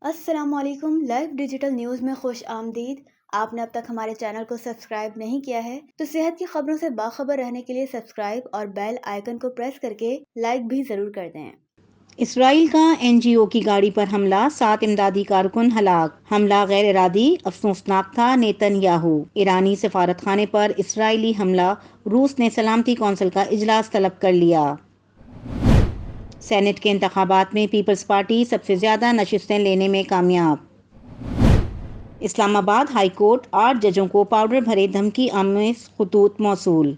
السلام علیکم، live digital news میں خوش آمدید۔ آپ نے اب تک ہمارے چینل کو سبسکرائب نہیں کیا ہے تو صحت کی خبروں سے باخبر رہنے کے لیے سبسکرائب اور بیل آئیکن کو پریس کر کے لائک بھی ضرور کر دیں۔ اسرائیل کا NGO کی گاڑی پر حملہ، 7 امدادی کارکن ہلاک۔ حملہ غیر ارادی افسوسناک تھا، نیتن یاہو۔ ایرانی سفارت خانے پر اسرائیلی حملہ، روس نے سلامتی کونسل کا اجلاس طلب کر لیا۔ سینٹ کے انتخابات میں پیپلز پارٹی سب سے زیادہ نشستیں لینے میں کامیاب۔ اسلام آباد ہائی کورٹ، 8 ججوں کو پاؤڈر بھرے دھمکی آمیز خطوط موصول۔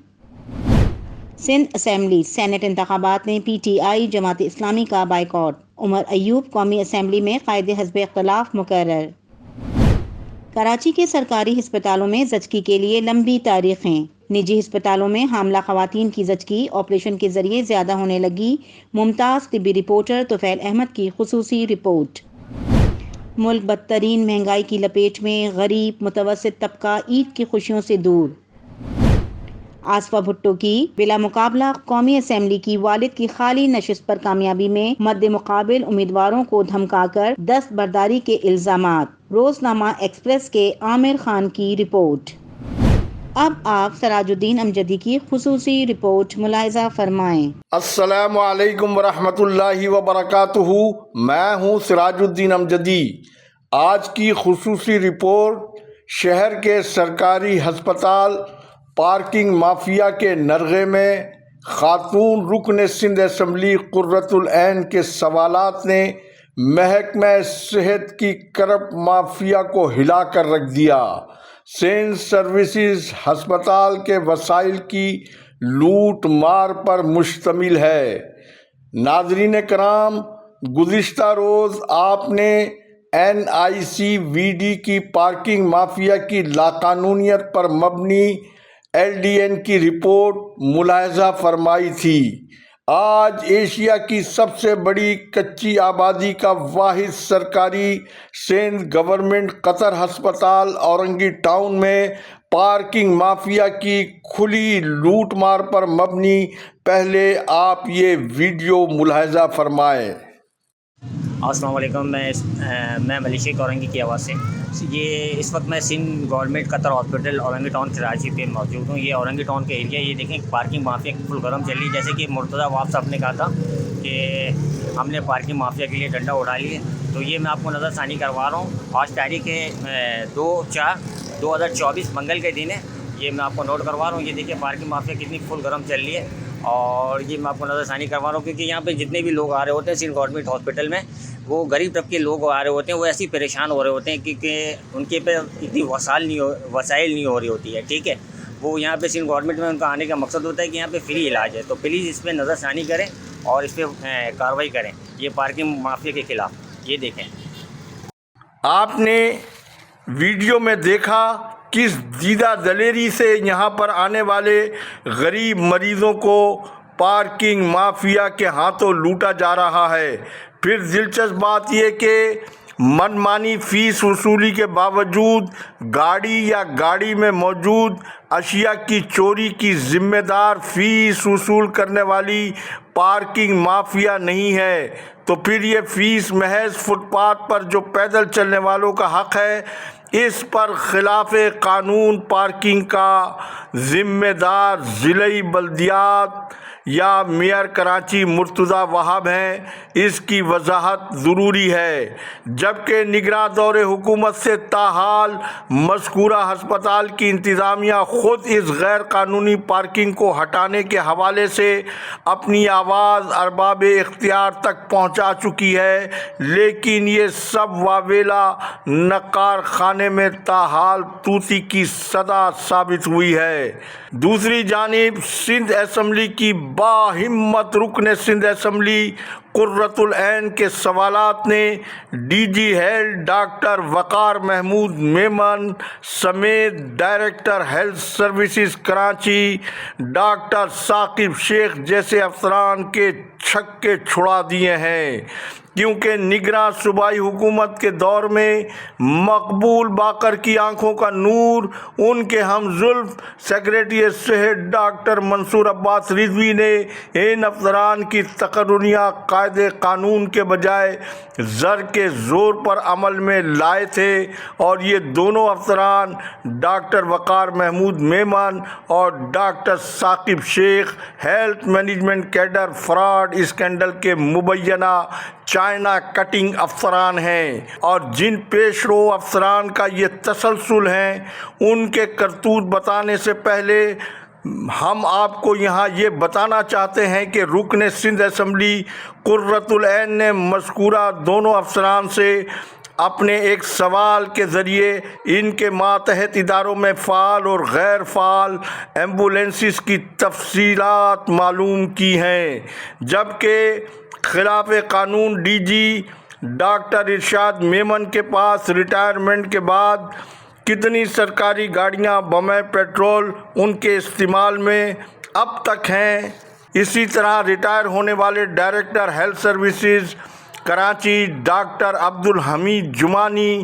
سندھ اسمبلی سینٹ انتخابات میں PTI جماعت اسلامی کا بائیکاٹ۔ عمر ایوب قومی اسمبلی میں قائد حزب اختلاف مقرر۔ کراچی کے سرکاری ہسپتالوں میں زچگی کے لیے لمبی تاریخیں۔ نجی ہسپتالوں میں حاملہ خواتین کی زچگی آپریشن کے ذریعے زیادہ ہونے لگی۔ ممتاز طبی رپورٹر طفیل احمد کی خصوصی رپورٹ۔ ملک بدترین مہنگائی کی لپیٹ میں، غریب متوسط طبقہ عید کی خوشیوں سے دور۔ آصفہ بھٹو کی بلا مقابلہ قومی اسمبلی کی والد کی خالی نشست پر کامیابی میں مد مقابل امیدواروں کو دھمکا کر دست برداری کے الزامات۔ روزنامہ ایکسپریس کے عامر خان کی رپورٹ۔ اب آپ سراج الدین امجدی کی خصوصی رپورٹ ملاحظہ فرمائیں۔ السلام علیکم ورحمۃ اللہ وبرکاتہ۔ میں ہوں سراج الدین امجدی۔ آج کی خصوصی رپورٹ شہر کے سرکاری ہسپتال پارکنگ مافیا کے نرغے میں خاتون رکن سندھ اسمبلی قرۃ العین کے سوالات نے محکمہ صحت کی کرپٹ مافیا کو ہلا کر رکھ دیا۔ سینٹ سروسز ہسپتال کے وسائل کی لوٹ مار پر مشتمل ہے۔ ناظرین کرام، گزشتہ روز آپ نے NICVD کی پارکنگ مافیا کی لاقانونیت پر مبنی LDN کی رپورٹ ملاحظہ فرمائی تھی۔ آج ایشیا کی سب سے بڑی کچی آبادی کا واحد سرکاری سندھ گورنمنٹ قطر ہسپتال اورنگی ٹاؤن میں پارکنگ مافیا کی کھلی لوٹ مار پر مبنی پہلے آپ یہ ویڈیو ملاحظہ فرمائیں۔ السلام علیکم، میں ملک شیخ اورنگی کی آواز سے۔ یہ اس وقت میں سندھ گورنمنٹ قطر ہاسپٹل اورنگی ٹاؤن کراچی پہ موجود ہوں۔ یہ اورنگی ٹاؤن کا ایریا، یہ دیکھیں پارکنگ مافیا فل گرم چل رہی ہے۔ جیسے کہ مرتضیٰ واب صاحب نے کہا تھا کہ ہم نے پارکنگ مافیا کے لیے ڈنڈا اٹھا لیے، تو یہ میں آپ کو نظر ثانی کروا رہا ہوں۔ آج تاریخ 2/4/2024 منگل کے دن ہے۔ یہ میں آپ کو نوٹ کروا رہا ہوں۔ یہ دیکھیں پارکنگ مافیا کتنی فل گرم چل رہی ہے، اور یہ میں آپ کو نظر ثانی کروا رہا ہوں کیونکہ یہاں پہ جتنے بھی لوگ آ رہے ہوتے ہیں سندھ گورنمنٹ ہاسپٹل میں، وہ غریب طبقے کے لوگ آ رہے ہوتے ہیں، وہ ایسے پریشان ہو رہے ہوتے ہیں کیونکہ ان کے پہ اتنی وسائل نہیں ہو رہی ہوتی ہے، ٹھیک ہے۔ وہ یہاں پہ سندھ گورنمنٹ میں ان کا آنے کا مقصد ہوتا ہے کہ یہاں پہ فری علاج ہے، تو پلیز اس پہ نظر ثانی کریں اور اس پہ کارروائی کریں، یہ پارکنگ مافیا کے خلاف۔ یہ دیکھیں، آپ نے ویڈیو میں دیکھا کس دیدہ دلیری سے یہاں پر آنے والے غریب مریضوں کو پارکنگ مافیا کے ہاتھوں لوٹا جا رہا ہے۔ پھر دلچسپ بات یہ کہ منمانی فیس وصولی کے باوجود گاڑی یا گاڑی میں موجود اشیاء کی چوری کی ذمہ دار فیس وصول کرنے والی پارکنگ مافیا نہیں ہے، تو پھر یہ فیس محض فٹ پاتھ پر جو پیدل چلنے والوں کا حق ہے، اس پر خلاف قانون پارکنگ کا ذمہ دار ضلعی بلدیات یا میئر کراچی مرتضی وہاب ہیں، اس کی وضاحت ضروری ہے، جبکہ نگراں دور حکومت سے تاحال مذکورہ ہسپتال کی انتظامیہ خود اس غیر قانونی پارکنگ کو ہٹانے کے حوالے سے اپنی آواز ارباب اختیار تک پہنچا چکی ہے، لیکن یہ سب واویلا نقار خانے میں تاحال طوطی کی صدا ثابت ہوئی ہے۔ دوسری جانب سندھ اسمبلی کی باہمت رکن سندھ اسمبلی قرۃ العین کے سوالات نے ڈی جی ہیلتھ ڈاکٹر وقار محمود میمن سمیت director health services Karachi doctor Saqib شیخ جیسے افسران کے چھکے چھڑا دیے ہیں، کیونکہ نگراں صوبائی حکومت کے دور میں مقبول باقر کی آنکھوں کا نور ان کے ہم زلف سیکریٹری صحت ڈاکٹر منصور عباس رضوی نے ان افسران کی تقرریہ قائد قانون کے بجائے زر کے زور پر عمل میں لائے تھے، اور یہ دونوں افسران ڈاکٹر وقار محمود میمن اور ڈاکٹر ثاقب شیخ health management cadre fraud scandal کے مبینہ چائنا کٹنگ افسران ہیں، اور جن پیش رو افسران کا یہ تسلسل ہے، ان کے کرتوت بتانے سے پہلے ہم آپ کو یہاں یہ بتانا چاہتے ہیں کہ رکن سندھ اسمبلی قرۃ العین نے مذکورہ دونوں افسران سے اپنے ایک سوال کے ذریعے ان کے ماتحت اداروں میں فعال اور غیر فعال ایمبولینسز کی تفصیلات معلوم کی ہیں، جبکہ خلاف قانون ڈی جی ڈاکٹر ارشاد میمن کے پاس ریٹائرمنٹ کے بعد کتنی سرکاری گاڑیاں بمِ پیٹرول ان کے استعمال میں اب تک ہیں۔ اسی طرح ریٹائر ہونے والے director health services Karachi doctor Abdul Hamid Jamani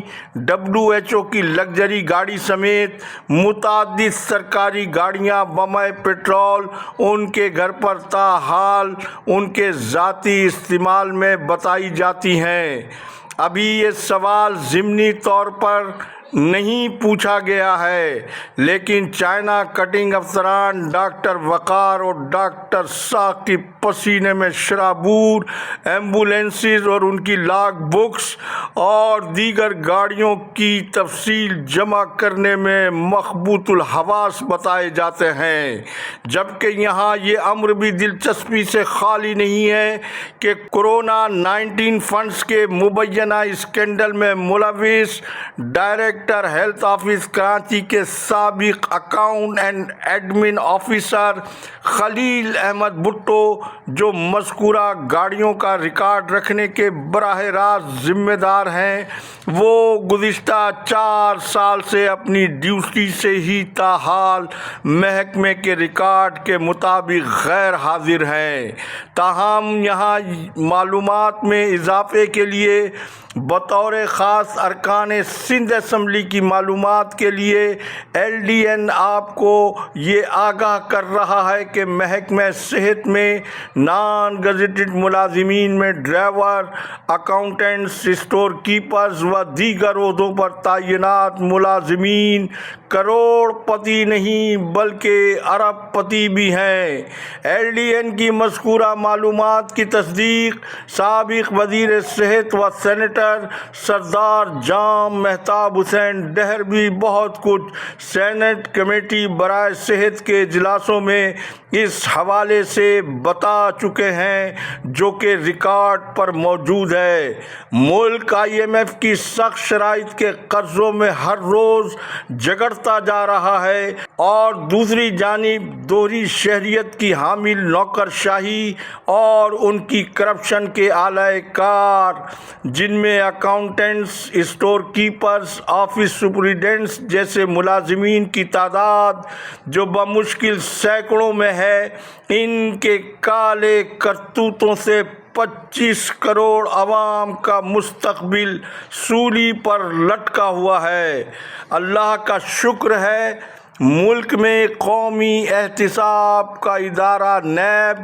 WHO کی لگژری گاڑی سمیت متعدد سرکاری گاڑیاں بمِ پیٹرول ان کے گھر پر تاحال ان کے ذاتی استعمال میں بتائی جاتی ہیں۔ ابھی یہ سوال ضمنی طور پر نہیں پوچھا گیا ہے، لیکن چائنا کٹنگ افسران ڈاکٹر وقار اور ڈاکٹر ثاقب پسینے میں شرابور ایمبولینسز اور ان کی لاگ بکس اور دیگر گاڑیوں کی تفصیل جمع کرنے میں مخبوط الحواس بتائے جاتے ہیں، جبکہ یہاں یہ امر بھی دلچسپی سے خالی نہیں ہے کہ کورونا-19 فنڈز کے مبینہ اسکینڈل میں ملوث ڈائریکٹر ہیلتھ آفس کراچی کے سابق اکاؤنٹ اینڈ ایڈمن آفیسر خلیل احمد بھٹو، جو مذکورہ گاڑیوں کا ریکارڈ رکھنے کے براہ راست ذمہ دار ہیں، وہ گزشتہ 4 سال سے اپنی ڈیوٹی سے ہی تاحال محکمے کے ریکارڈ کے مطابق غیر حاضر ہیں۔ تاہم یہاں معلومات میں اضافے کے لیے بطور خاص ارکان سندھ اسمبلی کی معلومات کے لیے LDN آپ کو یہ آگاہ کر رہا ہے کہ محکمہ صحت میں نان گزٹڈ ملازمین میں ڈرائیور، اکاؤنٹنٹس، اسٹور کیپرز و دیگر عہدوں پر تعینات ملازمین کروڑ پتی نہیں بلکہ ارب پتی بھی ہیں۔ LDN کی مذکورہ معلومات کی تصدیق سابق وزیر صحت و سینیٹر سردار جام مہتاب حسین ڈہر بھی بہت کچھ سینٹ کمیٹی برائے صحت کے اجلاسوں میں اس حوالے سے بتا چکے ہیں، جو کہ ریکارڈ پر موجود ہے۔ ملک IMF کی سخت شرائط کے قرضوں میں ہر روز جگڑتا جا رہا ہے، اور دوسری جانب دوہری شہریت کی حامل نوکر شاہی اور ان کی کرپشن کے اعلی کار، جن میں اکاؤنٹنٹس، اسٹور کیپرز، آفس سپرنٹینڈنٹس جیسے ملازمین کی تعداد جو بمشکل سینکڑوں میں ہے، ان کے کالے کرتوتوں سے 25 کروڑ عوام کا مستقبل سولی پر لٹکا ہوا ہے۔ اللہ کا شکر ہے ملک میں قومی احتساب کا ادارہ نیب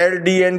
LDN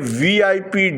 VIP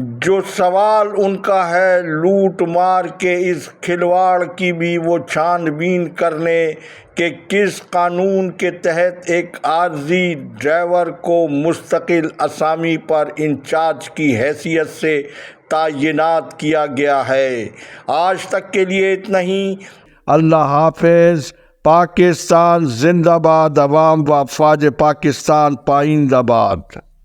جو سوال ان کا ہے لوٹ مار کے اس کھلواڑ کی بھی وہ چھان بین کرنے کہ کس قانون کے تحت ایک عارضی ڈرائیور کو مستقل اسامی پر انچارج کی حیثیت سے تعینات کیا گیا ہے۔ آج تک کے لیے اتنا ہی۔ اللہ حافظ۔ پاکستان زندہ باد، عوام و افواج پاکستان پائندہ باد۔